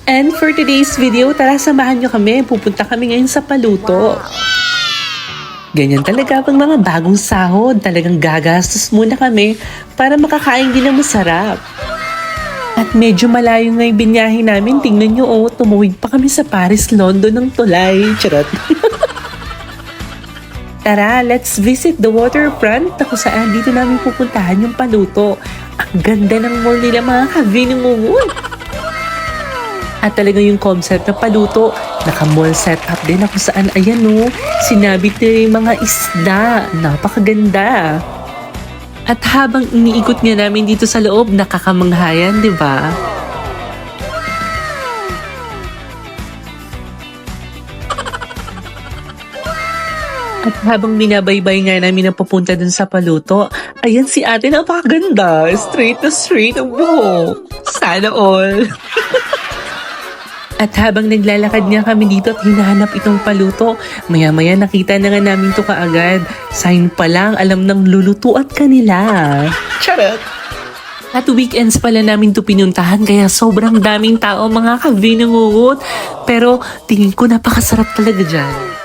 And for today's video, tara samahan nyo kami. Pupunta kami ngayon sa Paluto. Ganyan talaga pang mga bagong sahod. Talagang gagastos muna kami para makakain din ng masarap. At medyo malayo nga yung binyahe namin. Tingnan nyo, tumuwid pa kami sa Paris, London ng tulay. Charot. Tara, let's visit the waterfront na kung saan dito namin pupuntahan yung Paluto. Ang ganda ng mall nila mga kavinungungun. At talagang yung concept ng Paluto, naka-mall setup din na kung saan, ayan sinabit nila yung mga isda. Napakaganda. At habang iniikot nga namin dito sa loob, nakakamanghayan, di ba? At habang binabaybay nga namin na papunta dun sa Paluto, ayan si ate, napakaganda. Straight na straight ang buhok. Sana all. At habang naglalakad nga kami dito at hinahanap itong Paluto, maya-maya nakita na nga namin to kaagad. Sign pa lang, alam ng luluto at kanila. Charot! At weekends pala namin to pinuntahan kaya sobrang daming tao mga kavinungungot. Pero tingin ko napakasarap talaga dyan.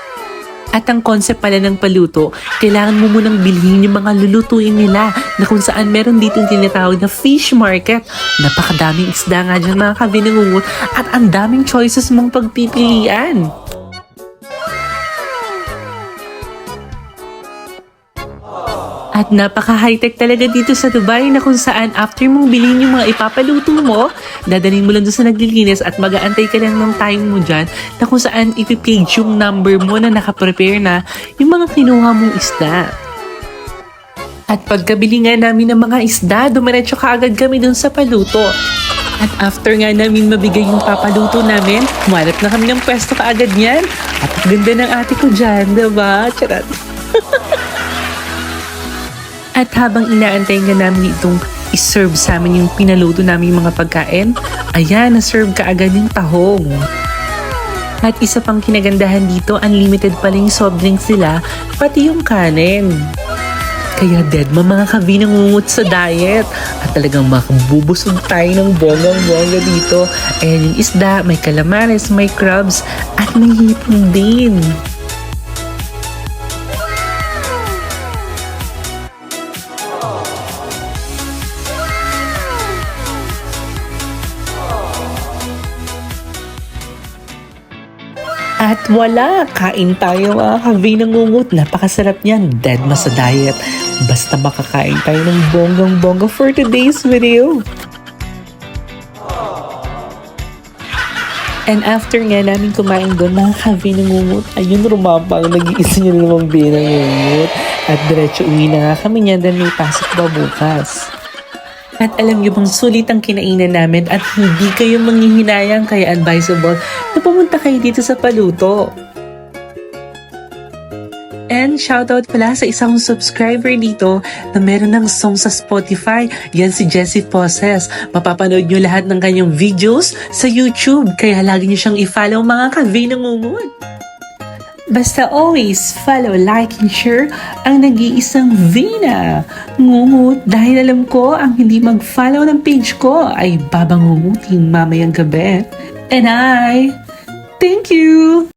At ang concept pala ng Paluto, kailangan mo munang bilhin yung mga lulutuin nila na kung saan meron ditong tinatawag na fish market. Napakadaming isda nga dyan mga kavinungungot at ang daming choices mong pagpipilian. At napaka-high-tech talaga dito sa Dubai na kung saan after mong bilhin yung mga ipapaluto mo, dadalhin mo lang doon sa naglilinis at mag-aantay ka lang ng time mo dyan na kung saan ipipage yung number mo na nakaprepare na yung mga kinuha mong isda. At pagkabili nga namin ng mga isda, dumiretso kaagad kami doon sa Paluto. At after nga namin mabigay yung papaluto namin, humanap na kami ng pwesto kaagad niyan. At ang ganda ng ate ko dyan, diba? Charot. At habang inaantay nga namin itong iserve sa amin yung pinaluto namin yung mga pagkain, ayan, na-serve kaagad yung tahong. At isa pang kinagandahan dito, unlimited pala yung soft drinks sila, pati yung kanin. Kaya dead mga kavinungungot sa diet. At talagang makabubusog tayo ng bonggang-bongga dito. Ayan yung isda, may calamares, may crabs, at may hipon din. At wala, kain tayo mga kavinungungot. Napakasarap niyan, dead ma sa diet. Basta makakain tayo ng bonggang-bongga for today's video. And after nga namin kumain doon mga kavinungungot, ayun rumapang, nag-iisa niya namang binangungot. At diretso uwi na nga kami niyan dahil may pasok ba bukas. At alam niyo bang sulit ang kinainan namin at hindi kayo manghihinayang kaya advisable na pumunta kayo dito sa Paluto. And shoutout pala sa isang subscriber dito na meron ng song sa Spotify. Yan si Jessie Poses. Mapapanood nyo lahat ng kanyang videos sa YouTube. Kaya lagi nyo siyang i-follow mga kavinungungot. Basta always follow, like, and share ang nag-iisang Vina Ngungut dahil alam ko ang hindi mag-follow ng page ko ay babangungutin mamayang gabi. And thank you!